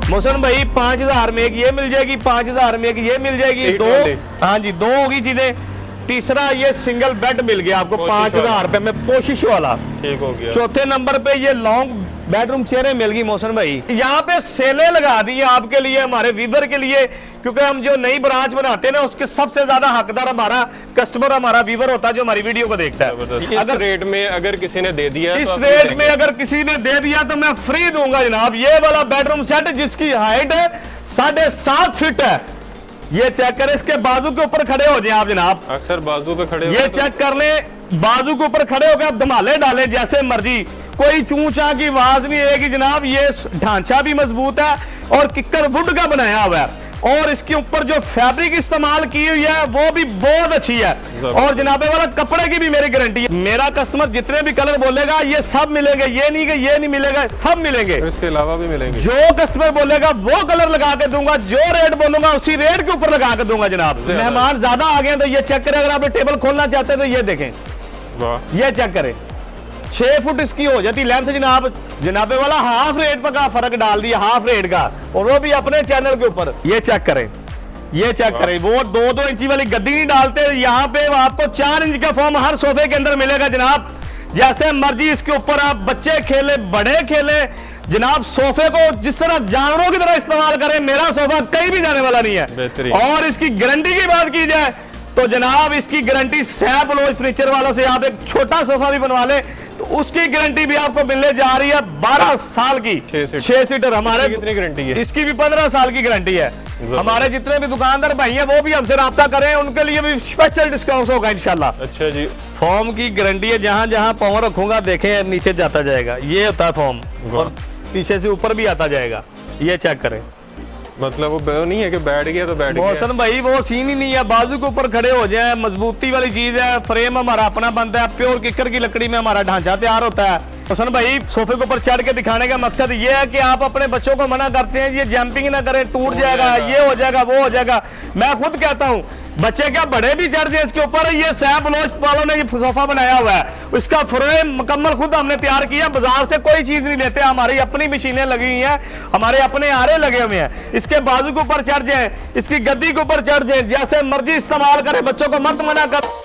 मोहसन भाई 5000 में एक ये मिल जाएगी, 5000 में एक ये मिल जाएगी, दो, हाँ जी, दो होगी चीजें। तीसरा ये सिंगल बेड मिल गया आपको 5000 रुपए में, पोशिश वाला, ठीक हो गया। चौथे नंबर पे ये लॉन्ग बेडरूम चेयरें मिल गई मोहसन भाई। यहाँ पे सेलें लगा दी है आपके लिए, हमारे वीवर के लिए, क्योंकि हम जो नई ब्रांच बनाते हैं ना उसके सबसे ज्यादा हकदार हमारा कस्टमर, हमारा वीवर होता है जो हमारी वीडियो को देखता है। अगर रेट में अगर किसी ने दे दिया, इस रेट में अगर किसी ने दे दिया तो मैं फ्री दूंगा जनाब। ये वाला बेडरूम सेट जिसकी हाइट है 7.5 फीट है, ये चेक करें, इसके बाजू के ऊपर खड़े हो जाए आप जनाब, अक्सर बाजू पे खड़े, ये चेक कर ले, बाजू के ऊपर खड़े होकर आप धमाले डालें जैसे मर्जी, कोई चूं चा की आवाज नहीं आएगी जनाब। ये ढांचा भी मजबूत है और किक्कर वुड का बनाया हुआ है, और इसके ऊपर जो फैब्रिक इस्तेमाल की हुई है वो भी बहुत अच्छी है, और जनाबे वाला कपड़े की भी मेरी गारंटी है। मेरा कस्टमर जितने भी कलर बोलेगा ये सब मिलेंगे, ये नहीं कि ये नहीं मिलेगा, सब मिलेंगे, इसके अलावा भी मिलेंगे। जो कस्टमर बोलेगा वो कलर लगा के दूंगा, जो रेट बोलूंगा उसी रेट के ऊपर लगा के दूंगा जनाब। मेहमान ज्यादा आ गए तो ये चेक करें, अगर आप टेबल खोलना चाहते हैं तो ये देखें, ये चेक करें, 6 फुट इसकी हो जाती लेंथ जनाब। जनाबे वाला हाफ रेट का फर्क डाल दिया, हाफ रेट का, और वो भी अपने चैनल के ऊपर। ये चेक करें, ये चेक करें, वो 2-2 इंची वाली गद्दी नहीं डालते, यहाँ पे आपको 4 इंच का फॉर्म हर सोफे के अंदर मिलेगा जनाब। जैसे मर्जी इसके ऊपर आप बच्चे खेले, बड़े खेले जनाब, सोफे को जिस तरह जानवरों की तरह इस्तेमाल करें, मेरा सोफा कहीं भी जाने वाला नहीं है। और इसकी गारंटी की बात की जाए तो जनाब इसकी गारंटी सैफ लोज फर्नीचर वालों से आप एक छोटा सोफा भी बनवा ले तो उसकी गारंटी भी आपको मिलने जा रही है 12 साल की, 6 सीटर। हमारे कितनी गारंटी है? इसकी भी 15 साल की गारंटी है। हमारे जितने भी दुकानदार भाई हैं वो भी हमसे राब्ता करें, उनके लिए भी स्पेशल डिस्काउंट होगा इंशाल्लाह। अच्छा जी, फॉर्म की गारंटी है, जहां जहां पाँव रखूंगा देखें नीचे जाता जाएगा, ये होता है फॉर्म, और पीछे से ऊपर भी आता जाएगा, ये चेक करें। मतलब वो नहीं है कि बैठ गया तो बैठ गया। मौसम भाई वो सीन ही नहीं है, बाजू के ऊपर खड़े हो जाए, मजबूती वाली चीज है। फ्रेम हमारा अपना बनता है, प्योर किकर की लकड़ी में हमारा ढांचा तैयार होता है। मौसम भाई सोफे के ऊपर चढ़ के दिखाने का मकसद ये है कि आप अपने बच्चों को मना करते हैं ये जंपिंग ना करें, टूट जाएगा, ये हो जाएगा, वो हो जाएगा। मैं खुद कहता हूँ बच्चे क्या बड़े भी चढ़ जाए इसके ऊपर। ये सैफ लोज वालों ने ये सोफा बनाया हुआ है, इसका फ्रेम मुकम्मल खुद हमने तैयार किया, बाजार से कोई चीज नहीं लेते, हमारी अपनी मशीनें लगी हुई हैं, हमारे अपने आरे लगे हुए हैं। इसके बाजू के ऊपर चढ़ जाए, इसकी गद्दी के ऊपर चढ़ जाए, जैसे मर्जी इस्तेमाल करें, बच्चों को मत मना कर।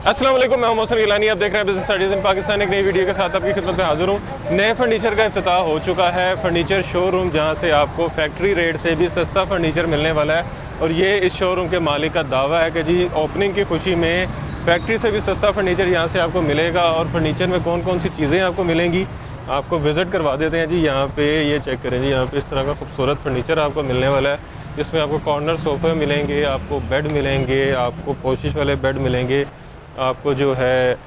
अस्सलाम वालेकुम, मैं मोहसिन गिलानी, आप देख रहे हैं बिज़नेस स्टडीज़ इन पाकिस्तान। एक नई वीडियो के साथ आपकी खिदमत में हाजिर हूँ। नए फर्नीचर का इफ्तिताह हो चुका है, फर्नीचर शोरूम जहाँ से आपको फैक्ट्री रेट से भी सस्ता फर्नीचर मिलने वाला है, और ये इस शोरूम के मालिक का दावा है कि जी ओपनिंग की खुशी में फैक्ट्री से भी सस्ता फर्नीचर यहाँ से आपको मिलेगा। और फर्नीचर में कौन कौन सी चीज़ें आपको मिलेंगी आपको विज़िट करवा देते हैं जी। यहाँ पे ये चेक करें जी, यहाँ पे इस तरह का खूबसूरत फर्नीचर आपको मिलने वाला है, जिसमें आपको कॉर्नर सोफे मिलेंगे, आपको बेड मिलेंगे, आपको पोशिश वाले बेड मिलेंगे, आपको जो है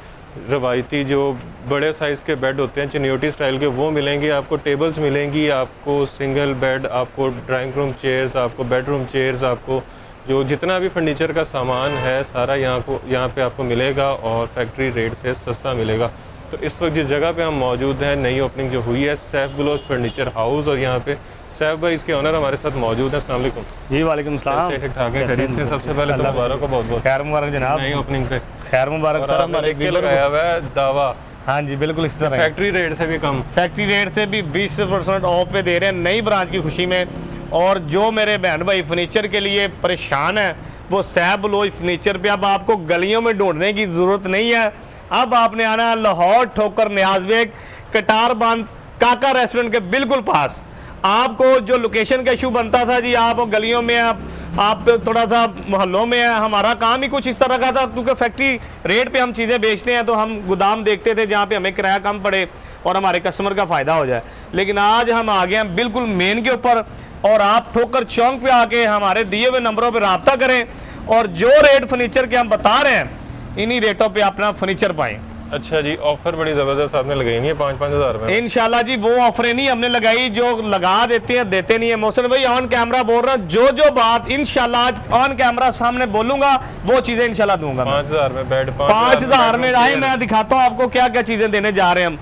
रवायती जो बड़े साइज़ के बेड होते हैं चिन्योटी स्टाइल के वो मिलेंगे, आपको टेबल्स मिलेंगी, आपको सिंगल बेड, आपको ड्राइंग रूम चेयर्स, आपको बेडरूम चेयर्स, आपको जो जितना भी फर्नीचर का सामान है सारा यहाँ पे आपको मिलेगा, और फैक्ट्री रेट से सस्ता मिलेगा। तो इस वक्त जिस जगह पे हम मौजूद हैं, नई ओपनिंग जो हुई है सैफ बलोच फर्नीचर हाउस, और यहाँ पे सैफ भाई इसके ओनर हमारे साथ मौजूद है। अस्सलाम वालेकुम जी। वालेकुम सलाम। ठीक ठाक है, खैरियत से? सबसे पहले तो मुबारक हो, बहुत बहुत खैर मुबारक जनाब, नई ओपनिंग पे खैर मुबारक सर। हमारे के लगाया हुआ है दावा, हाँ जी बिल्कुल इस तरह, फैक्ट्री रेट से भी कम, फैक्ट्री रेट से भी 20% ऑफ पे दे रहे हैं नई ब्रांच की खुशी में। और जो मेरे बहन भाई फर्नीचर के लिए परेशान है वो सैफ बलोच फर्नीचर पे अब आपको गलियों में ढूंढने की जरूरत नहीं है। अब आपने आना है लाहौर ठोकर न्याज बेग कटार बांध काका रेस्टोरेंट के बिल्कुल पास। आपको जो लोकेशन का इशू बनता था जी, आप गलियों में आप थोड़ा सा मोहल्लों में है, हमारा काम ही कुछ इस तरह का था, क्योंकि फैक्ट्री रेट पे हम चीज़ें बेचते हैं तो हम गोदाम देखते थे जहाँ पे हमें किराया कम पड़े और हमारे कस्टमर का फ़ायदा हो जाए। लेकिन आज हम आ गए हैं बिल्कुल मेन के ऊपर, और आप ठोकर चौक पे आके हमारे दिए हुए नंबरों पर रब्ता करें, और जो रेट फर्नीचर के हम बता रहे हैं इन्हीं रेटों पर अपना फर्नीचर पाएँ। अच्छा जी, ऑफर बड़ी जबरदस्त आपने लगाई नहीं है 5-5 हज़ार में? इंशाल्लाह जी, वो ऑफरें नहीं हमने लगाई, जो लगा देते हैं देते नहीं है। मोहसिन भाई ऑन कैमरा बोल रहा, जो बात इंशाल्लाह आज ऑन कैमरा सामने बोलूंगा वो चीजें इंशाल्लाह दूंगा। 5,000 में बेड, 5,000 में आए, मैं दिखाता हूँ आपको क्या क्या चीजें देने जा रहे हैं हम।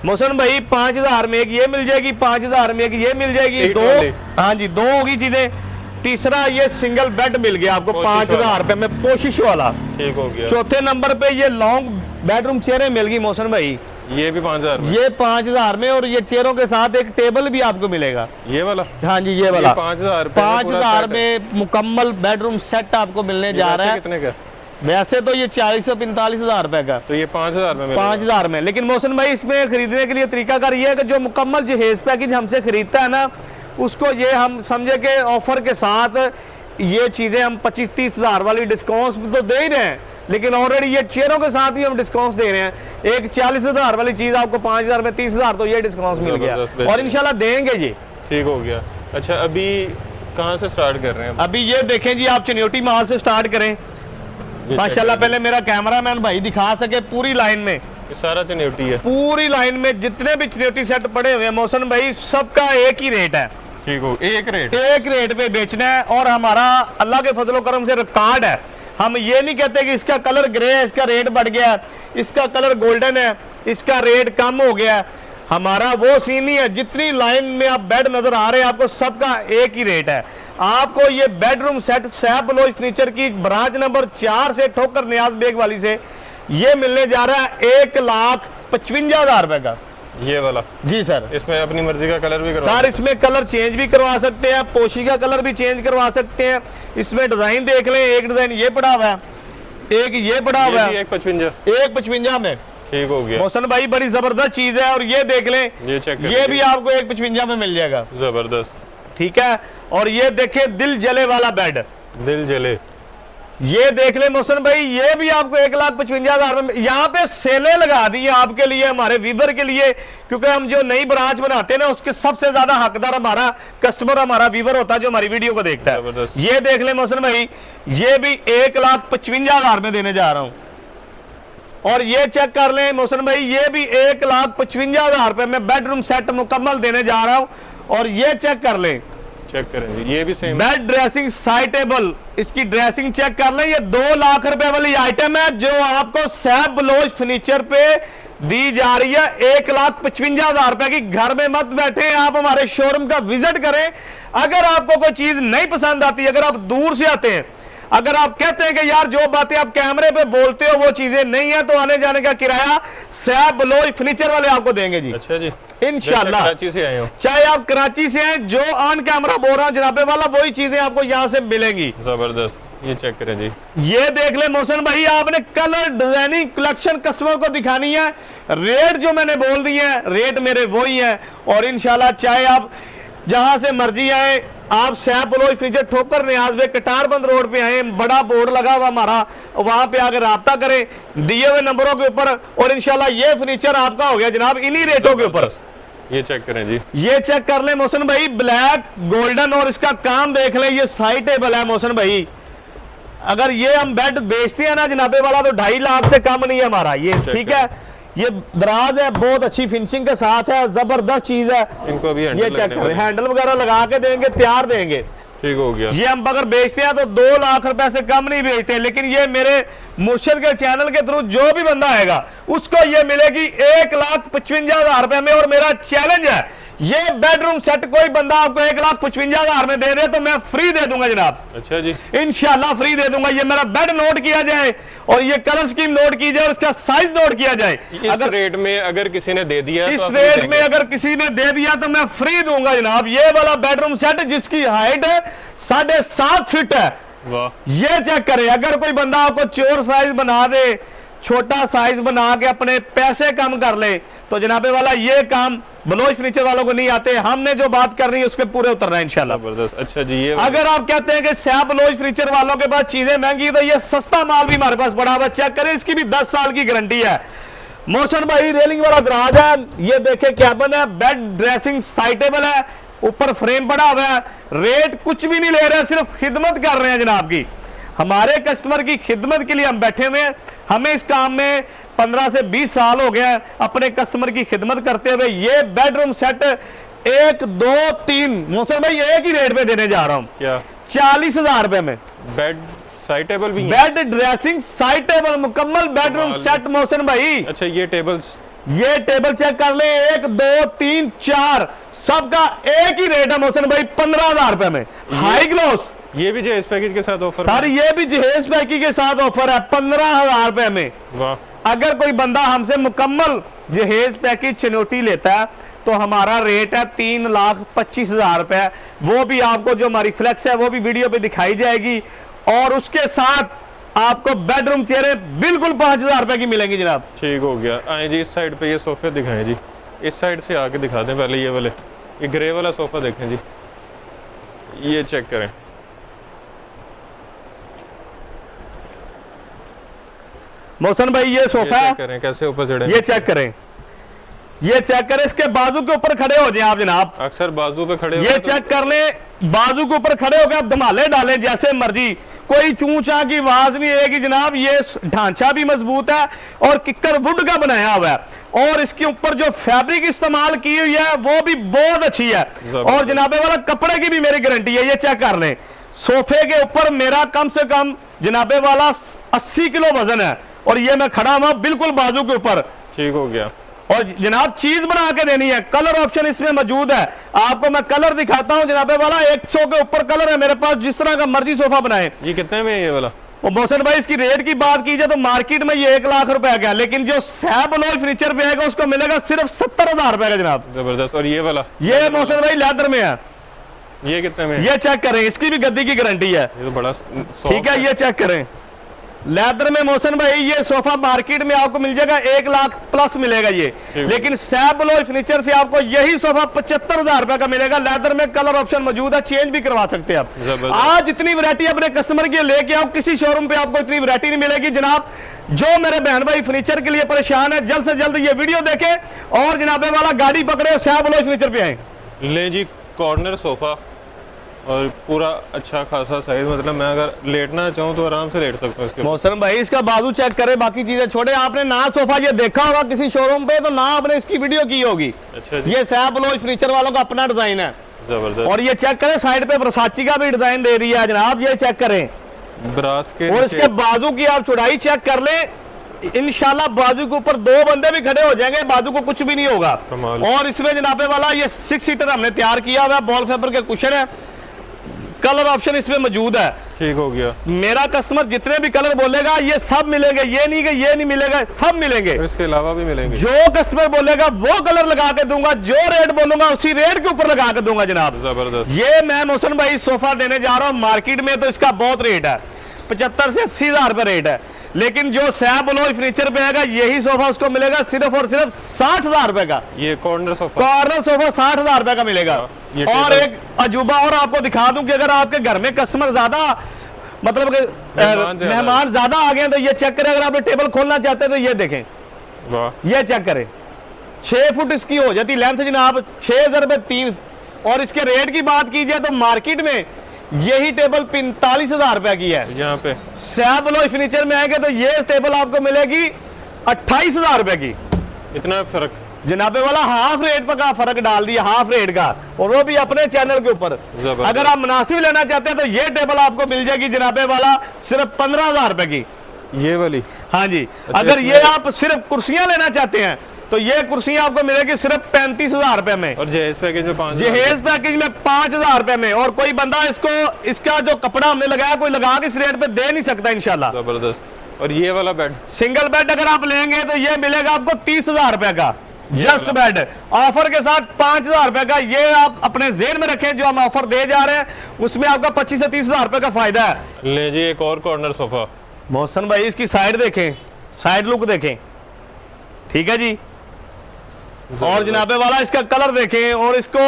मोहसिन भाई 5,000 में एक ये मिल जाएगी, 5,000 में एक ये मिल जाएगी, दो, हाँ जी दो होगी चीजें। तीसरा ये सिंगल बेड मिल गया आपको 5,000 रुपए में, पोशिश वाला, ठीक हो गया। चौथे नंबर पे ये लॉन्ग बेडरूम चेयरें मिल गई मोहसिन भाई, ये भी 5000 में? ये 5000 में, और ये चेयरों के साथ एक टेबल भी आपको मिलेगा। ये वाला? हाँ जी, ये वाला 5000 में मुकम्मल बेडरूम सेट आपको मिलने जा रहा है। कितने का? वैसे तो ये 40 से 45 हजार रुपए का, तो ये 5000 में? 5000 में। लेकिन मोहसिन भाई इसमें खरीदने के लिए तरीकाकार ये है कि जो मुकम्मल जहेज पैकेज हमसे खरीदता है ना, उसको ये हम समझे कि ऑफर के साथ ये चीजें हम 25-30 हजार वाली डिस्काउंट तो दे ही रहे हैं, लेकिन ऑलरेडी ये चेयरों के साथ भी हम डिस्काउंट दे रहे हैं। एक 40 हजार वाली चीज आपको 5000 में, 30 हजार तो ये डिस्काउंट मिल गया, और इंशाल्लाह देंगे जी। ठीक हो गया। अच्छा, अभी कहाँ से स्टार्ट कर रहे हैं? अभी ये देखें जी, आप चनियोटी माल से स्टार्ट करें माशाल्लाह। पहले मेरा कैमरामैन भाई दिखा सके पूरी लाइन में, ये सारा चनियोटी है? पूरी लाइन में जितने भी चनियोटी सेट पड़े हुए हैं मोहसिन भाई, सबका एक ही रेट है। ठीक हो, एक रेट पे बेचना है, और हमारा अल्लाह के फजलो करम से रिकॉर्ड है। हम ये नहीं कहते कि इसका कलर ग्रे है, इसका रेट बढ़ गया है, इसका कलर गोल्डन है, इसका रेट कम हो गया है। हमारा वो सीन नहीं है। जितनी लाइन में आप बेड नजर आ रहे हैं आपको सबका एक ही रेट है। आपको ये bedroom set Saif Baloch furniture की ब्रांच नंबर 4 से ठोकर नियाज बेग वाली से ये मिलने जा रहा है 1,55,000 रुपए का। ये वाला? जी सर। इसमें अपनी मर्जी का कलर भी करवा सर, इसमें कलर चेंज भी करवा सकते हैं, पोशी का कलर भी चेंज करवा सकते हैं। इसमें डिजाइन देख लें, एक डिजाइन ये पड़ा हुआ है, एक ये पड़ा हुआ है, 1,55 में। ठीक हो गया मोहसिन भाई, बड़ी जबरदस्त चीज है। और ये देख लें, ये भी आपको 1,55 में मिल जाएगा। जबरदस्त, ठीक है। और ये देखे दिल जले वाला बेड, दिल जले, ये देख ले मोहसिन भाई, ये भी आपको 1,55,000 में। यहाँ पे सेलें लगा दी है आपके लिए, हमारे वीवर के लिए, क्योंकि हम जो नई ब्रांच बनाते हैं ना, उसके सबसे ज्यादा हकदार हमारा कस्टमर, हमारा वीवर होता है जो हमारी वीडियो को देखता है। ये देख ले मोहसिन भाई, ये भी 1,55,000 में देने जा रहा हूं। और ये चेक कर लें मोहसिन भाई, ये भी 1,55,000 रुपए में बेडरूम सेट मुकम्मल देने जा रहा हूं। और ये चेक कर लें, चेक करें, ये भी same bed dressing side table, इसकी ड्रेसिंग चेक कर लें। ये 2 लाख रुपए वाली आइटम है जो आपको सैफ बलोच फर्नीचर पे दी जा रही है 1,55,000 रुपए की। घर में मत बैठे, आप हमारे शोरूम का विजिट करें। अगर आपको कोई चीज नहीं पसंद आती, अगर आप दूर से आते हैं, अगर आप कहते हैं कि यार जो बातें आप कैमरे पे बोलते हो वो चीजें नहीं है, तो आने जाने का किराया सैफ बलोच फर्नीचर वाले आपको देंगे जी। अच्छा जी, इंशाल्लाह। कराची से आए हो, चाहे आप कराची से हैं, जो ऑन कैमरा बोल रहा हूं जनाबे वाला, वही चीजें आपको यहाँ से मिलेंगी। जबरदस्त, ये चेक करें जी। ये देख ले मोहसिन भाई, आपने कलर डिजाइनिंग कलेक्शन कस्टमर को दिखानी है। रेट जो मैंने बोल दिए हैं, रेट मेरे वही है। और इंशाल्लाह चाहे आप जहां से मर्जी आए, आप सैफ बलोच फर्नीचर ठोकर नियाज में कटारबंद रोड पे आए, बड़ा बोर्ड लगा हुआ हमारा, वहां पे आकर राब्ता करें दिए हुए नंबरों के ऊपर। और इंशाल्लाह ये फर्नीचर आपका हो गया जनाब इन्हीं रेटों के ऊपर। ये चेक करें जी, ये चेक कर ले मोहसिन भाई, ब्लैक गोल्डन, और इसका काम देख ले, ये साइड टेबल है मोहसिन भाई। अगर ये हम बेड बेचते हैं ना जनाबे वाला, तो 2.5 लाख से कम नहीं है हमारा ये। ठीक है, ये दराज है, बहुत अच्छी फिनिशिंग के साथ है, जबरदस्त चीज है। इनको भी ये चेक करें, हैंडल वगैरह लगा के देंगे, तैयार देंगे। ठीक हो गया। ये हम अगर बेचते हैं तो 2 लाख रुपए से कम नहीं बेचते, लेकिन ये मेरे मुर्शिद के चैनल के थ्रू जो भी बंदा आएगा उसको ये मिलेगी 1,55,000 रुपए में। और मेरा चैलेंज है, ये बेडरूम सेट कोई बंदा आपको 1,55,000 में दे दे तो मैं फ्री दे दूंगा जनाब। अच्छा जी, इंशाल्लाह फ्री दे दूंगा। ये मेरा बेड नोट किया जाए, और ये कलर स्कीम नोट की जाए, और इसका साइज नोट किया जाए। इस रेट में अगर किसी ने दे दिया, इस रेट में अगर किसी ने दे दिया तो मैं फ्री दूंगा जनाब। ये वाला बेडरूम सेट जिसकी हाइट 7.5 फीट है, वाह, ये चेक करें। अगर कोई बंदा आपको चोर साइज बना दे, छोटा साइज बना के अपने पैसे कम कर ले, तो जनाबे वाला ये काम बलोच फर्नीचर वालों को नहीं आते। हमने जो बात कर रही है उस पर पूरे उतरना है इंशाल्लाह। जबरदस्त। अच्छा जी, ये अगर आप कहते हैं कि सैफ बलोच फर्नीचर वालों के पास चीजें महंगी, तो ये सस्ता माल भी हमारे पास पड़ा हुआ, चेक करें, इसकी भी 10 साल की गारंटी है। मोहसिन भाई, रेलिंग वाला दराज है, ये देखे कैबिन है, बेड ड्रेसिंग साइड टेबल है, ऊपर फ्रेम पड़ा हुआ है। रेट कुछ भी नहीं ले रहे, सिर्फ खिदमत कर रहे हैं जनाब की। हमारे कस्टमर की खिदमत के लिए हम बैठे हुए हैं। हमें इस काम में 15 से 20 साल हो गया अपने कस्टमर की खिदमत करते हुए। ये बेडरूम सेट 1, 2, 3 मोहसिन भाई एक ही रेट पे देने जा रहा हूं। क्या? 40,000 रुपए में। बेड साइड टेबल भी, बेड ड्रेसिंग साइड टेबल मुकम्मल बेडरूम सेट मोहसिन भाई। अच्छा, ये टेबल्स, ये टेबल चेक कर ले, 1, 2, 3, 4 सबका एक ही रेट है मोहसिन भाई, 15,000 रुपए में। हाई ग्लोस, ये भी जहेज पैकेज के साथ ऑफर, सर ये भी जहेज पैकेज के साथ ऑफर है 15,000 रुपए में। वाह, अगर कोई बंदा हमसे मुकम्मल जहेज पैकेज चिनोटी लेता है तो हमारा रेट है 3,25,000 रुपए। वो भी आपको जो हमारी फ्लेक्स है वो भी वीडियो पे दिखाई जाएगी, और उसके साथ आपको बेडरूम चेयरें बिल्कुल 5,000 रुपए की मिलेंगी जनाब। ठीक हो गया। आए जी इस साइड पे ये सोफे दिखाएं जी, इस साइड से आके दिखा दें पहले। ये वाले, ये ग्रे वाला सोफा देखें जी, ये चेक करें। मोहसन भाई ये सोफा है, करें कैसे ऊपर चढ़े, ये चेक करें, ये चेक करें, इसके बाजू के ऊपर खड़े हो जाए आप जनाब। अक्सर बाजू पे खड़े ये चेक कर ले, बाजू के ऊपर खड़े होकर आप धमाले डालें जैसे मर्जी, कोई चूं चा की आवाज नहीं आएगी जनाब। ये ढांचा भी मजबूत है और किक्कर वुड का बनाया हुआ है, और इसके ऊपर जो फैब्रिक इस्तेमाल की हुई है वो भी बहुत अच्छी है, और जनाबे वाला कपड़े की भी मेरी गारंटी है। ये चेक कर लें, सोफे के ऊपर मेरा कम से कम जनाबे वाला 80 किलो वजन है, और ये मैं खड़ा हुआ बिल्कुल बाजू के ऊपर। ठीक हो गया। और जनाब चीज बना के देनी है, कलर ऑप्शन इसमें मौजूद है। आपको मैं कलर दिखाता हूं जनाबे वाला, 100 के ऊपर कलर है मेरे पास, जिस तरह का मर्जी सोफा बनाए। ये कितने में है ये वाला? और मोहसन भाई इसकी रेट की बात की जाए तो मार्केट में ये 1 लाख रुपए का है, लेकिन जो सैब अलोय फर्नीचर पे आएगा उसको मिलेगा सिर्फ 70,000 रुपए का जनाब। जबरदस्त। और ये वाला? ये मोहसन भाई लेदर में है। ये कितने में? ये चेक करें, इसकी भी गद्दी की गारंटी है। ये तो बड़ा ठीक है, ये चेक करें लेदर में। मोहसन भाई ये सोफा मार्केट में आपको मिल जाएगा 1 लाख प्लस मिलेगा ये, लेकिन सैब अलोय फर्नीचर से आपको यही सोफा 75,000 रुपए का मिलेगा। लेदर में कलर ऑप्शन मौजूद है, चेंज भी करवा सकते हैं आप। आज इतनी वैरायटी अपने कस्टमर के लेके आओ, किसी शोरूम पे आपको इतनी वैरायटी नहीं मिलेगी जनाब। जो मेरे बहन भाई फर्नीचर के लिए परेशान है, जल्द से जल्द ये वीडियो देखे और जनाबे वाला गाड़ी पकड़े और सैब अलोय फर्नीचर पे आए। ले जी, कॉर्नर सोफा और पूरा अच्छा खासा साइज, मतलब मैं अगर लेटना चाहूँ तो आराम से लेट सकता हूँ इसके। मौसम भाई इसका बाजू चेक करें, बाकी चीजें छोड़े। आपने ना सोफा ये देखा होगा किसी शोरूम पे तो ना आपने इसकी वीडियो की होगी। अच्छा जी। ये सैब अलोय फर्नीचर वालों का अपना डिजाइन है, जबरदस्त। और ये चेक करें साइड पे वर्साची का भी डिजाइन दे दिया है जनाब। ये चेक करें, ब्रास के, और इसके बाजू की आप चौड़ाई चेक कर ले, इंशाल्लाह बाजू के ऊपर 2 बंदे भी खड़े हो जाएंगे, बाजू को कुछ भी नहीं होगा। और इसमें जनाबे वाला ये 6 सीटर हमने तैयार किया हुआ है, बॉल फेबर के कुशन है, कलर ऑप्शन इसमें मौजूद है। ठीक हो गया। मेरा कस्टमर जितने भी कलर बोलेगा ये सब मिलेंगे, ये नहीं कि ये नहीं मिलेगा, सब मिलेंगे। इसके अलावा भी मिलेंगे। जो कस्टमर बोलेगा वो कलर लगा के दूंगा, जो रेट बोलूंगा उसी रेट के ऊपर लगा के दूंगा जनाब। जबरदस्त। ये मैं मोहसन भाई सोफा देने जा रहा हूँ, मार्केट में तो इसका बहुत रेट है, 75 से 80,000 रुपए रेट है, लेकिन जो सैब अलोय फर्नीचर पे आएगा यही सोफा उसको मिलेगा सिर्फ और सिर्फ 60,000 रुपए का। ये कॉर्नर सोफा, कॉर्नर सोफा 60,000 रुपए का मिलेगा। और एक अजूबा और आपको दिखा दूं कि अगर आपके घर में कस्टमर ज्यादा, मतलब मेहमान ज्यादा आ गए तो ये चेक करें, अगर आप टेबल खोलना चाहते हैं तो ये देखें, ये चेक करें, 6 फुट इसकी हो जाती लेंथ जनाब, 6,000 रुपए 3। और इसके रेट की बात की जाए तो मार्केट में यही टेबल 45,000 रुपए की है। यहाँ पे सैब अलोय फर्नीचर में आएंगे तो ये टेबल आपको मिलेगी 28,000 रुपए की। इतना फर्क जनाबे वाला हाफ रेट पर का फर्क डाल दिया, हाफ रेट का, और वो भी अपने चैनल के ऊपर। अगर आप मुनासिब लेना चाहते हैं तो ये टेबल आपको मिल जाएगी जनाबे वाला सिर्फ 15,000 रुपए की, ये वाली। हाँ जी। अगर ये आप सिर्फ कुर्सियां लेना चाहते हैं तो ये कुर्सियां आपको मिलेगी सिर्फ 35,000 रुपए में, और जहेज पैकेज में 5,000, जहेज पैकेज में 5,000 रुपए में। और कोई बंदा इसको, इसका जो कपड़ा हमने लगाया कोई लगा के इस रेट पे दे नहीं सकता इंशाल्लाह। जबरदस्त। और ये वाला बेड, सिंगल बेड अगर आप लेंगे तो ये मिलेगा आपको 30,000 रुपए का, जस्ट बेड ऑफर के साथ 5,000 रुपए का। ये आप अपने जेहन में रखें, जो हम ऑफर दे जा रहे हैं उसमें आपका 25 से 30,000 रुपए का फायदा है। ले जी एक और कॉर्नर सोफा। मोहसन भाई इसकी साइड देखें, साइड लुक देखें, ठीक है जी। और जनाबे वाला इसका कलर देखें, और इसको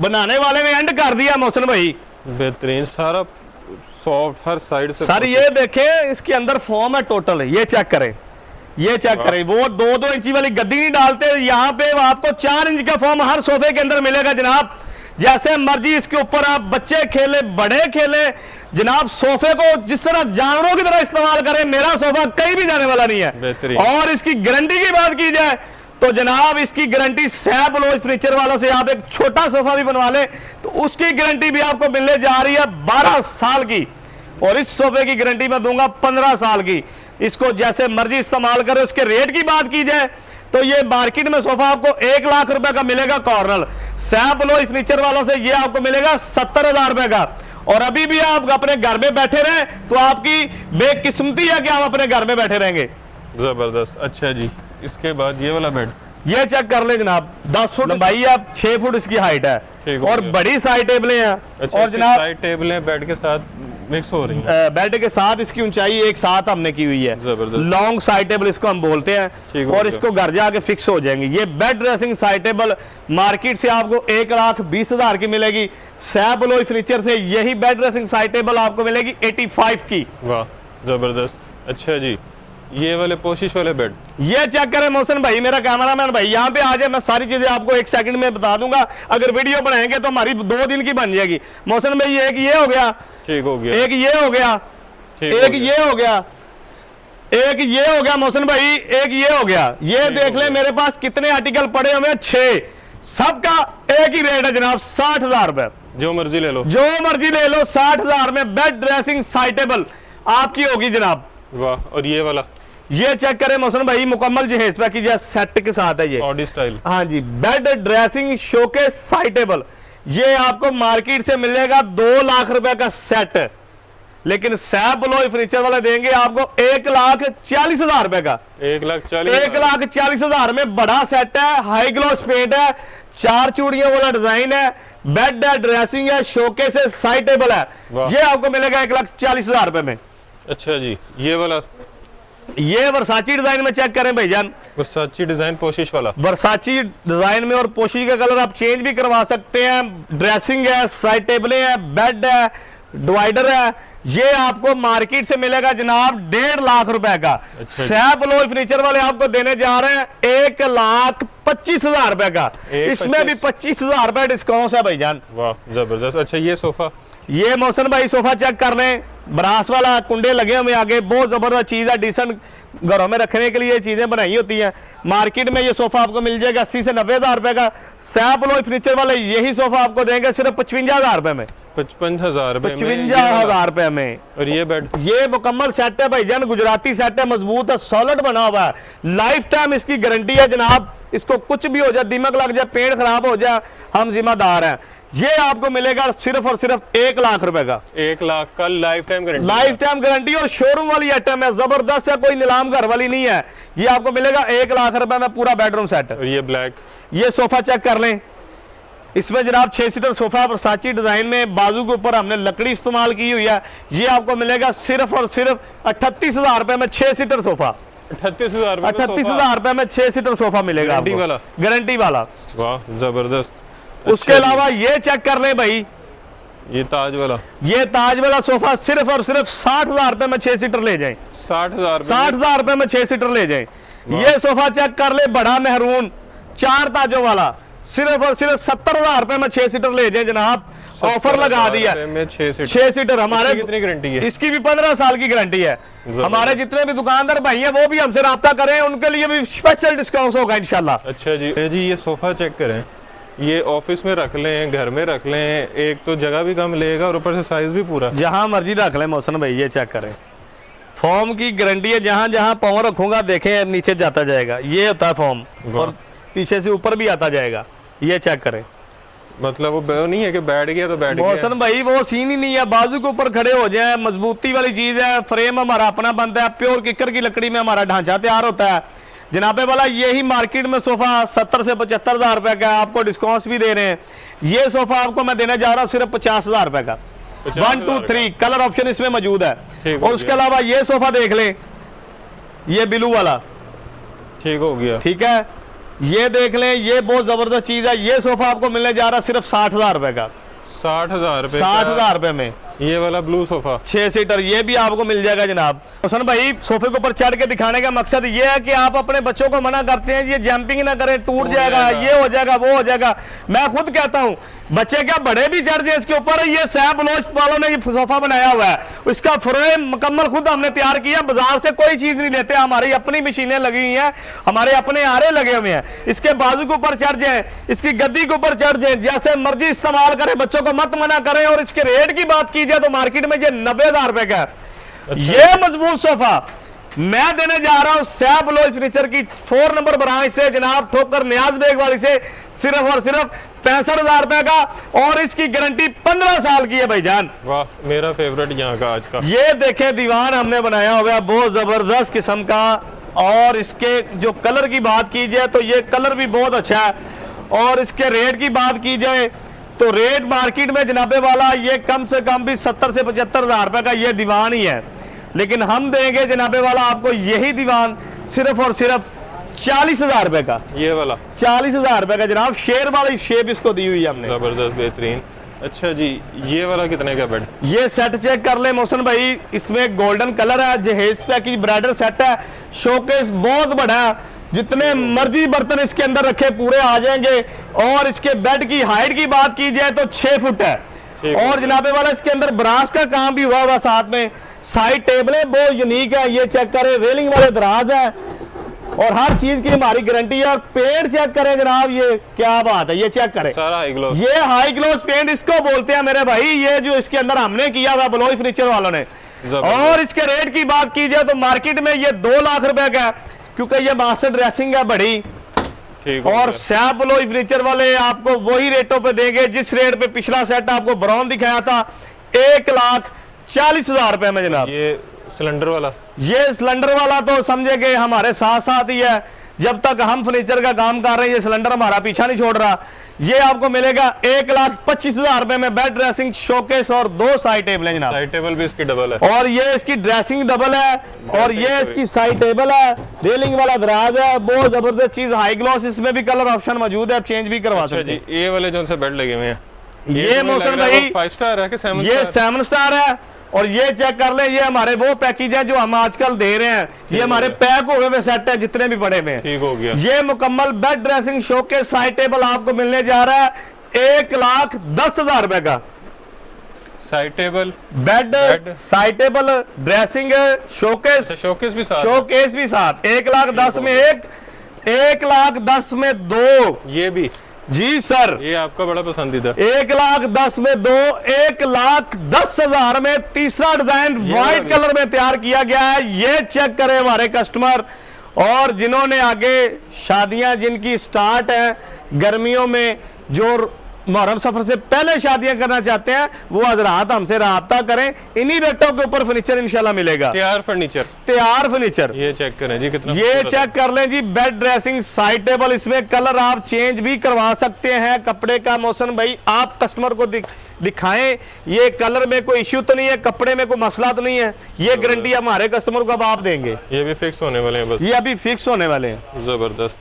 बनाने वाले ने एंड कर दिया मोहसन भाई, बेहतरीन, सारा सॉफ्ट हर साइड से। सर ये देखें इसके अंदर फॉर्म है टोटल, ये चेक करें, ये चेक करें। वो 2-2 इंची वाली गद्दी नहीं डालते, यहाँ पे आपको 4 इंच का फॉर्म हर सोफे के अंदर मिलेगा जनाब। जैसे मर्जी इसके ऊपर आप बच्चे खेले, बड़े खेले जनाब, सोफे को जिस तरह जानवरों की तरह इस्तेमाल करें। मेरा सोफा कहीं भी जाने वाला नहीं है। और इसकी गारंटी की बात की जाए तो जनाब इसकी गारंटी सैब अलोय फर्नीचर वालों से आप एक छोटा सोफा भी बनवा ले तो उसकी गारंटी भी आपको मिलने जा रही है 12 साल की, और इस सोफे की गारंटी मैं दूंगा 15 साल की। इसको जैसे मर्जी इस्तेमाल करें। उसके रेट की बात की जाए तो ये मार्केट में सोफा आपको 1 लाख रुपए का मिलेगा कॉर्नर, सैब अलोय फर्नीचर वालों से ये आपको मिलेगा 70,000 रुपए का। और अभी भी आप अपने घर में बैठे रहे तो आपकी बेकिस्मती है कि आप अपने घर में बैठे रहेंगे। जबरदस्त। अच्छा जी, इसके बाद ये वाला बेड, ये चेक कर ले जनाब, 10 फुट लंबाई है, 6 फुट इसकी हाइट है ठीक हो और गया। बड़ी साइड टेबलें हैं। अच्छा, और जनाब साइड टेबलें बेड के साथ मिक्स हो रही हैं। बेड के साथ इसकी ऊंचाई एक साथ हमने की हुई है, जबरदस्त। लॉन्ग साइड टेबल इसको हम बोलते हैं। ठीक हो और गया। इसको घर जाके फिक्स हो जाएंगे। ये bed dressing side table market से आपको 1,20,000 की मिलेगी। सैब अलोई फर्नीचर से यही बेड ड्रेसिंग साइड टेबल आपको मिलेगी 85 की। वाह जबरदस्त। अच्छा जी, ये वाले पोशिश वाले बेड, ये चेक करें मोहसिन भाई, मेरा कैमरामैन भाई यहाँ पे आ जाए, मैं सारी चीजें आपको 1 सेकंड में बता दूंगा। अगर वीडियो बनाएंगे तो हमारी 2 दिन की बन जाएगी। मोहसिन भाई एक ये हो गया, ठीक हो गया, एक ये हो गया, ठीक एक हो गया। ये हो गया, एक ये हो गया मोहसिन भाई, एक ये हो गया। ये ठीक देख हो ले गया। मेरे पास कितने आर्टिकल पड़े हुए हैं, 6। सबका एक ही रेट है जनाब, 60,000 रुपए। जो मर्जी ले लो, जो मर्जी ले लो, 60,000 में बेड ड्रेसिंग साइड टेबल आपकी होगी जनाब। वाह। और ये वाला ये चेक करें मोहसिन भाई, मुकम्मल जहेज पैकेज है, सेट के साथ है ये। ऑडी स्टाइल, हाँ जी, bed dressing showcase side table, ये आपको मार्केट से मिलेगा 2 लाख रुपए का सेट, लेकिन सैब अलोई फर्नीचर वाले देंगे आपको 1,40,000 रुपए का। 1,40,000। 1,40,000 में बड़ा सेट है, हाई ग्लॉस पेंट है, 4 चूड़ियों वाला डिजाइन है, बेड है, ड्रेसिंग है, शोकेस है, साइड टेबल है। वाह। ये आपको मिलेगा 1,40,000 रुपए में। अच्छा जी, ये वाला ये वर्साची डिजाइन में चेक करें भाईजान, वर्साची डिजाइन पोशिश वाला, वर्साची डिजाइन में, और पोशी का कलर आप चेंज भी करवा सकते हैं। ड्रेसिंग है, साइड टेबलें हैं, बेड है, डिवाइडर है। ये आपको मार्केट से मिलेगा जनाब 1.5 लाख रुपए का। अच्छा। सैब अलोई फर्नीचर वाले आपको देने जा रहे हैं 1,25,000 रुपए का। 1,25,000 इसमें भी 25,000 रुपए डिस्काउंट है भाईजान। वाह जबरदस्त। अच्छा, ये सोफा, ये मोहसिन भाई सोफा चेक कर लें, ब्रास वाला, कुंडे लगे हुए आगे, बहुत जबरदस्त चीज है। डिसेंट घरों में रखने के लिए चीजें बनाई होती हैं। मार्केट में ये सोफा आपको मिल जाएगा 80 से 90,000 रुपए का। सैब अलोई फर्नीचर वाले यही सोफा आपको देंगे सिर्फ 55,000 रुपए में। 55,000 रुपए में। 55,000 रुपए में। और ये बेड, ये मुकम्मल सेट है भाईजान, गुजराती सेट है, मजबूत है, सॉलिड बना हुआ है, लाइफ टाइम इसकी गारंटी है जनाब। इसको कुछ भी हो जाए, दीमक लग जाए, पेंट खराब हो जाए, हम जिम्मेदार हैं। ये आपको मिलेगा सिर्फ और सिर्फ 1 लाख रुपए का। 1 लाख का life time guarantee. Life time guarantee और शोरूम वाली आइटम है, जबरदस्त है, कोई नीलाम घर वाली नहीं है। ये आपको मिलेगा 1 लाख रुपए में पूरा बेडरूम सेट। और ये ब्लैक, ये सोफा चेक कर लें, इसमें जनाब 6 सीटर सोफा वर्साची डिजाइन में, बाजू के ऊपर हमने लकड़ी इस्तेमाल की हुई है। ये आपको मिलेगा सिर्फ और सिर्फ 38,000 रुपए में 6 सीटर सोफा। 38,000 रुपए में 38,000 रुपए में 6 सीटर सोफा मिलेगा गारंटी आपको। वाला? गारंटी वाला। वाह जबरदस्त। उसके अच्छा अलावा ये चेक कर लें भाई, जी, ये ताज वाला, ये ताज वाला सोफा सिर्फ और सिर्फ 60,000 रुपए में 6 सीटर ले जाएं। 60,000 रुपए में। 60,000 रुपए में 6 सीटर ले जाएं। ये सोफा चेक कर ले, बड़ा मेहरून 4 ताजों वाला, सिर्फ और सिर्फ 70,000 रुपए में 6 सीटर ले जाएं जनाब। ऑफर लगा दिया, 6 सीटर हमारे। कितनी गारंटी है? इसकी भी 15 साल की गारंटी है। हमारे जितने भी दुकानदार भाई हैं वो भी हमसे राब्ता करें, उनके लिए भी स्पेशल डिस्काउंट होगा इंशाल्लाह। अच्छा जी, ये सोफा चेक करें, ये ऑफिस में रख लें, घर में रख लें, एक तो जगह भी कम लेगा और ऊपर से साइज भी पूरा। जहां मर्जी रख लें मोहसिन भाई, ये चेक करें, फॉर्म की गारंटी है। जहां जहां पाँव रखूंगा देखें नीचे जाता जाएगा, ये होता है फॉर्म, और पीछे से ऊपर भी आता जाएगा। ये चेक करें, मतलब वो नहीं है कि बैठ गया तो बैठ गया। मोहसिन भाई वो सीन ही नहीं है, बाजू के ऊपर खड़े हो जाए, मजबूती वाली चीज है। फ्रेम हमारा अपना बनता है, प्योर किकर की लकड़ी में हमारा ढांचा तैयार होता है जनाबे वाला। यही मार्केट में सोफा 70 से 75,000 रुपए का, आपको डिस्काउंट भी दे रहे हैं। ये सोफा आपको मैं देने जा रहा हूँ सिर्फ 50,000 रुपए का। 1 2 3 कलर ऑप्शन इसमें मौजूद है। और उसके अलावा ये सोफा देख लें, ये ब्लू वाला, ठीक हो गया। ठीक है, ये देख लें, ये बहुत जबरदस्त चीज है। ये सोफा आपको मिलने जा रहा है सिर्फ 60,000 रुपए का। 60,000 रुपए, 60,000 रुपए में ये वाला ब्लू सोफा 6 सीटर, ये भी आपको मिल जाएगा जनाब। हुसन भाई सोफे के ऊपर चढ़ के दिखाने का मकसद ये है कि आप अपने बच्चों को मना करते हैं ये जंपिंग ना करें, टूट जाएगा, ये हो जाएगा, वो हो जाएगा। मैं खुद कहता हूं बच्चे क्या बड़े भी चढ़ जाए इसके ऊपर। ये सैब अलोई वालों ने ये सोफा बनाया हुआ है, इसका फ्रेम मुकम्मल खुद हमने तैयार किया, बाजार से कोई चीज नहीं लेते, हमारी अपनी मशीनें लगी हुई हैं, हमारे अपने आरे लगे हुए हैं। इसके बाजू के ऊपर चढ़ जाए, इसकी गद्दी के ऊपर चढ़ जाए, जैसे मर्जी इस्तेमाल करें, बच्चों को मत मना करें। और इसके रेट की बात की जाए तो मार्केट में ये 90,000 रुपए का है। ये मजबूत सोफा मैं देने जा रहा हूं सैब अलोई फर्नीचर की 4 नंबर ब्रांच से जनाब, ठोकर नियाज बेग वाली से, सिर्फ और सिर्फ 65,000 रुपए का, और इसकी गारंटी 15 साल की है भाईजान। वाह, मेरा फेवरेट यहाँ का आज का। ये देखें दीवान हमने बनाया हुआ है, बहुत जबरदस्त किस्म का और इसके जो कलर की बात की जाए तो ये कलर भी बहुत अच्छा है। और इसके रेट की बात की जाए तो रेट मार्केट में जनाबे वाला ये कम से कम भी 70 से 75 हज़ार रुपए का ये दीवान ही है, लेकिन हम देंगे जनाबे वाला आपको यही दीवान सिर्फ और सिर्फ 40,000 रुपए का। ये वाला 40,000 रुपए का जनाब, शेर वाली शेप इसको दी हुई है हमने, जबरदस्त बेहतरीन। अच्छा जी, ये वाला कितने का बेड? ये सेट चेक कर ले मोहसिन भाई, इसमें गोल्डन कलर है, जहेज पैकेज ब्राइडल सेट है, शोकेस बहुत बड़ा है, जितने मर्जी बर्तन इसके अंदर रखे पूरे आ जाएंगे। और इसके बेड की हाइट की बात की जाए तो 6 फुट है, और जनाबे वाला इसके अंदर ब्रास का काम भी हुआ साथ में। साइड टेबलें बहुत यूनिक है, ये चेक करें, रेलिंग वाले दराज है और हर चीज की हमारी गारंटी है। और पेंट चेक करें जनाब, ये क्या बात है, ये चेक करें, सारा हाई ग्लॉस, ये हाई ग्लॉस पेंट इसको बोलते हैं मेरे भाई, ये जो इसके अंदर हमने किया हुआ बलोई फर्नीचर वालों ने। और इसके रेट की बात की जाए तो मार्केट में ये 2 लाख रुपए का है, क्योंकि ये मास्टर ड्रेसिंग है बड़ी। और सैप बलोई फर्नीचर वाले आपको वही रेटों पे देंगे जिस रेट पे पिछला सेट आपको ब्राउन दिखाया था, 1,40,000 रुपए में जनाब। ये सिलेंडर वाला, ये सिलेंडर वाला तो समझे कि हमारे साथ साथ ही है, जब तक हम फर्नीचर का काम कर रहे हैं ये सिलेंडर हमारा पीछा नहीं छोड़ रहा। ये आपको मिलेगा 1,25,000 रुपए में, बेड ड्रेसिंग शोकेस और 2 साइड टेबल है जनाब। साइड टेबल भी इसकी डबल है, और ये इसकी ड्रेसिंग डबल है, और ये इसकी साइड टेबल है, रेलिंग वाला दराज है, बहुत जबरदस्त चीज, हाई ग्लॉस, इसमें भी कलर ऑप्शन मौजूद है, आप चेंज भी करवा सकते हैं। ये वाले जो से बेड लगे हुए हैं, ये मोहसिन भाई 5 स्टार है कि 7 ये 7 स्टार है। और ये चेक कर ले, ये हमारे वो पैकेज है जो हम आजकल दे रहे हैं, ये हमारे पैक हुए हुए सेट है जितने भी बड़े में। ठीक हो गया। ये मुकम्मल bed dressing showcase side table आपको मिलने जा रहा है 1,10,000 रुपए का। Side table, bed, side table, dressing, showcase, showcase भी साथ, 1,10,000 में 1,10,000 में 2। ये भी जी सर, ये आपका बड़ा पसंदीदा। 1,10,000 में 2, 1,10,000 में तीसरा डिजाइन व्हाइट कलर में तैयार किया गया है। ये चेक करें हमारे कस्टमर, और जिन्होंने आगे शादियां जिनकी स्टार्ट है गर्मियों में, जो मुहर्रम सफर से पहले शादियां करना चाहते हैं, वो हजरात हमसे राब्ता करें, इन्हीं रेटों के ऊपर फर्नीचर इंशाल्लाह मिलेगा। तैयार फर्नीचर, तैयार फर्नीचर। ये चेक करें जी, कितना ये चेक कर लें जी, बेड ड्रेसिंग साइड टेबल, इसमें कलर आप चेंज भी करवा सकते हैं कपड़े का। मोहसिन भाई आप कस्टमर को दिखाएं, ये कलर में कोई इश्यू तो नहीं है, कपड़े में कोई मसला तो नहीं है, ये गारंटी हमारे कस्टमर को अब आप देंगे। ये भी फिक्स होने वाले हैं बस, ये अभी फिक्स होने वाले हैं। जबरदस्त,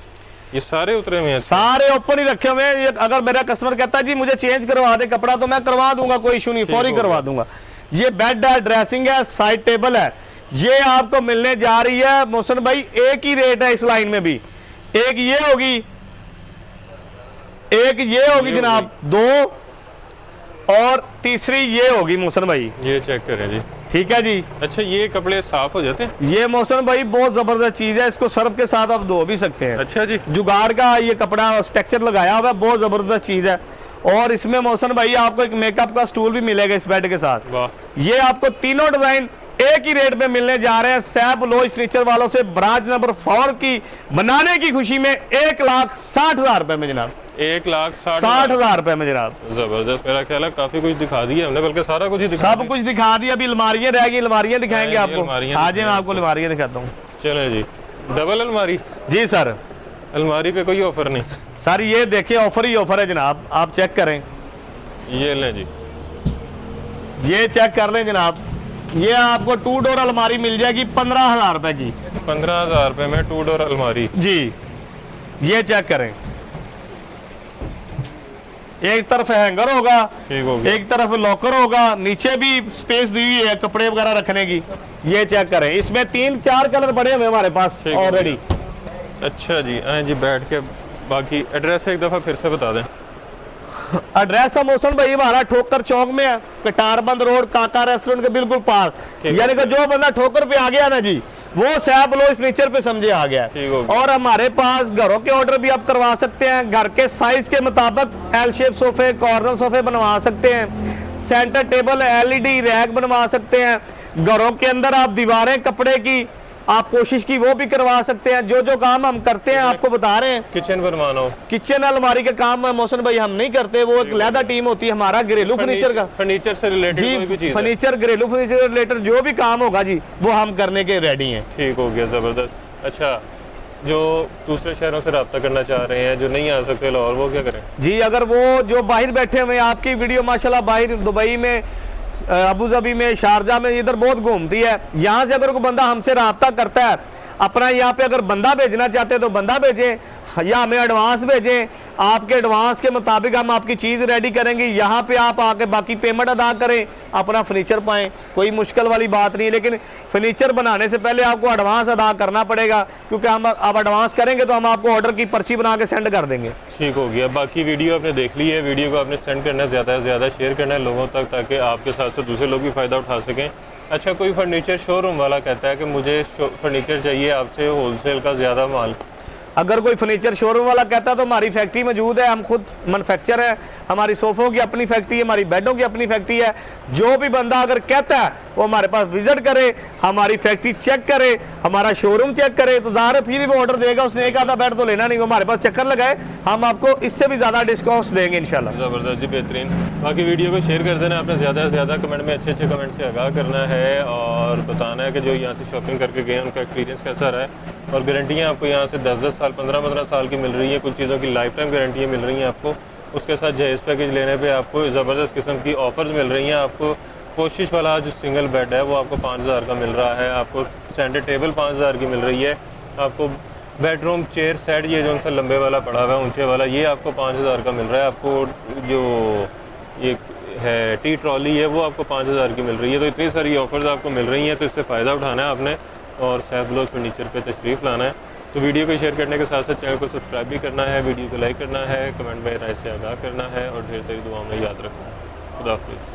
ये सारे उतरे हुए हैं, सारे ओपन ही रखे हुए हैं। अगर मेरा कस्टमर कहता है जी मुझे चेंज करवा दे कपड़ा, तो मैं करवा दूंगा, कोई इशू नहीं, फौरी करवा दूंगा। ये बेड है, ड्रेसिंग है, साइड टेबल है, ये आपको मिलने जा रही है मोहसिन भाई, एक ही रेट है इस लाइन में भी, एक ये होगी, एक ये होगी जनाब, 2, और तीसरी ये होगी मोहसिन भाई। ये चेक करें जी, ठीक है जी। अच्छा, ये कपड़े साफ हो जाते हैं? ये मोहसिन भाई बहुत जबरदस्त चीज है, इसको सर्फ के साथ आप धो भी सकते हैं। अच्छा जी, जुगाड़ का ये कपड़ा स्ट्रक्चर लगाया हुआ है, बहुत जबरदस्त चीज है। और इसमें मोहसिन भाई आपको एक मेकअप का स्टूल भी मिलेगा इस बेड के साथ। वाह। ये आपको तीनों डिजाइन एक ही रेट में मिलने जा रहे हैं सैप लोज फर्नीचर वालों से, ब्रांच नंबर 4 की बनाने की खुशी में 1,60,000 रुपए में जनाब, 1,60,000 रुपए में जनाब। जबरदस्त, मेरा ख्याल है काफी कुछ दिखा दिया हमने, बल्कि सारा कुछ ही दिखा सब कुछ दिखा दिया, अभी अलमारियां रह गई, अलमारियां दिखाएंगे आपको। आज मैं आपको अलमारियां दिखाता हूँ। चले जी, डबल अलमारी? जी सर। अलमारी पे कोई ऑफर नहीं सर? ये देखिए ऑफर ही ऑफर है जनाब, आप चेक करें, ये लें जी, ये चेक कर लें जनाब। ये आपको 2 डोर अलमारी मिल जाएगी 15,000 रुपए की। 15,000 रुपए में 2 डोर अलमारी जी। ये चेक करें, एक तरफ हैंगर होगा, एक तरफ लॉकर होगा, नीचे भी स्पेस दी हुई है कपड़े वगैरह रखने की। ये चेक करें, इसमें 3-4 कलर पड़े हुए हमारे पास ऑलरेडी। अच्छा जी, आए जी बैठ के, बाकी एड्रेस एक दफा फिर से बता दें। एड्रेस है मोहसिन भाई हमारा ठोकर चौक में है, कटारबंद रोड, काका रेस्टोरेंट के बिल्कुल पास। यानी कि जो बंदा ठोकर पे आ गया ना जी, वो सैप लोज फर्नीचर पे समझे आ गया। और हमारे पास घरों के ऑर्डर भी आप करवा सकते हैं, घर के साइज के मुताबिक एल शेप सोफे, कॉर्नर सोफे बनवा सकते हैं, सेंटर टेबल, एलईडी रैक बनवा सकते हैं। घरों के अंदर आप दीवारें कपड़े की आप कोशिश की वो भी करवा सकते हैं। जो जो काम हम करते हैं आपको बता रहे हैं। किचन बनवाना हो, किचन अलमारी का काम मोहसिन भाई हम नहीं करते, वो एक लहदा टीम होती है हमारा घरेलू फर्नीचर का, फर्नीचर से रिलेटेड कोई भी चीज, फर्नीचर घरेलू फर्नीचर से रिलेटेड जो भी काम होगा जी वो हम करने के रेडी हैं। ठीक हो गया, जबरदस्त। अच्छा, जो दूसरे शहरों से रब्ता करना चाह रहे हैं, जो नहीं आ सकते लाहौर, वो क्या करें? जी, अगर वो जो बाहर बैठे हुए हैं, आपकी वीडियो माशाल्लाह बाहर दुबई में, अबू धाबी में, शारजा में, इधर बहुत घूमती है। यहाँ से अगर कोई बंदा हमसे रब्ता करता है, अपना यहाँ पे अगर बंदा भेजना चाहते हैं तो बंदा भेजें या हमें एडवांस भेजें। आपके एडवांस के मुताबिक हम आपकी चीज़ रेडी करेंगे, यहाँ पे आप आके बाकी पेमेंट अदा करें, अपना फर्नीचर पाएँ। कोई मुश्किल वाली बात नहीं है, लेकिन फर्नीचर बनाने से पहले आपको एडवांस अदा करना पड़ेगा, क्योंकि हम आप एडवांस करेंगे तो हम आपको ऑर्डर की पर्ची बना के सेंड कर देंगे। ठीक हो गया। बाकी वीडियो आपने देख ली है, वीडियो को आपने सेंड करना है, ज़्यादा से ज़्यादा शेयर करना है लोगों तक, ताकि आपके साथ साथ दूसरे लोग भी फ़ायदा उठा सकें। अच्छा, कोई फर्नीचर शोरूम वाला कहता है कि मुझे फर्नीचर चाहिए आपसे होलसेल का ज़्यादा माल, अगर कोई फर्नीचर शोरूम वाला कहता है तो हमारी फैक्ट्री मौजूद है, हम खुद मैन्युफैक्चर है, हमारी सोफ़ों की अपनी फैक्ट्री है, हमारी बेडों की अपनी फैक्ट्री है। जो भी बंदा अगर कहता है वो हमारे पास विजिट करे, हमारी फैक्ट्री चेक करे, हमारा शोरूम चेक करे, तो ज़ाहिर है फिर भी वो ऑर्डर देगा। उसने एक आधा बेड तो लेना नहीं, वो हमारे पास चक्कर लगाए, हम आपको इससे भी ज़्यादा डिस्काउंट देंगे इंशाल्लाह। ज़बरदस्त जी, बेहतरीन। बाकी वीडियो को शेयर कर देना, आपने ज़्यादा से ज़्यादा कमेंट में अच्छे कमेंट से आगाह करना है और बताना है कि जो यहाँ से शॉपिंग करके गए हैं उनका एक्सपीरियंस कैसा रहा है। और गारंटियाँ आपको यहाँ से 10-10 साल, 15-15 साल की मिल रही है, कुछ चीज़ों की लाइफ टाइम गारंटियाँ मिल रही हैं आपको। उसके साथ जहेज़ पैकेज लेने पे आपको ज़बरदस्त किस्म की ऑफ़र्स मिल रही हैं। आपको कोशिश वाला जो सिंगल बेड है वो आपको 5000 का मिल रहा है, आपको सेंटर टेबल 5000 की मिल रही है, आपको बेडरूम चेयर सेट ये जो सा लंबे वाला पड़ा हुआ है ऊंचे वाला, ये आपको 5000 का मिल रहा है। आपको जो ये है टी ट्रॉली है वो आपको 5000 की मिल रही है। तो इतनी सारी ऑफ़र्स आपको मिल रही हैं, तो इससे फ़ायदा उठाना है आपने और सैफ ब्लॉग फर्नीचर पे तशरीफ़ लाना है। तो वीडियो को शेयर करने के साथ साथ चैनल को सब्सक्राइब भी करना है, वीडियो को लाइक करना है, कमेंट में राय से आगाह करना है और ढेर सारी दुआओं में याद रखना है। खुदा हाफिज़।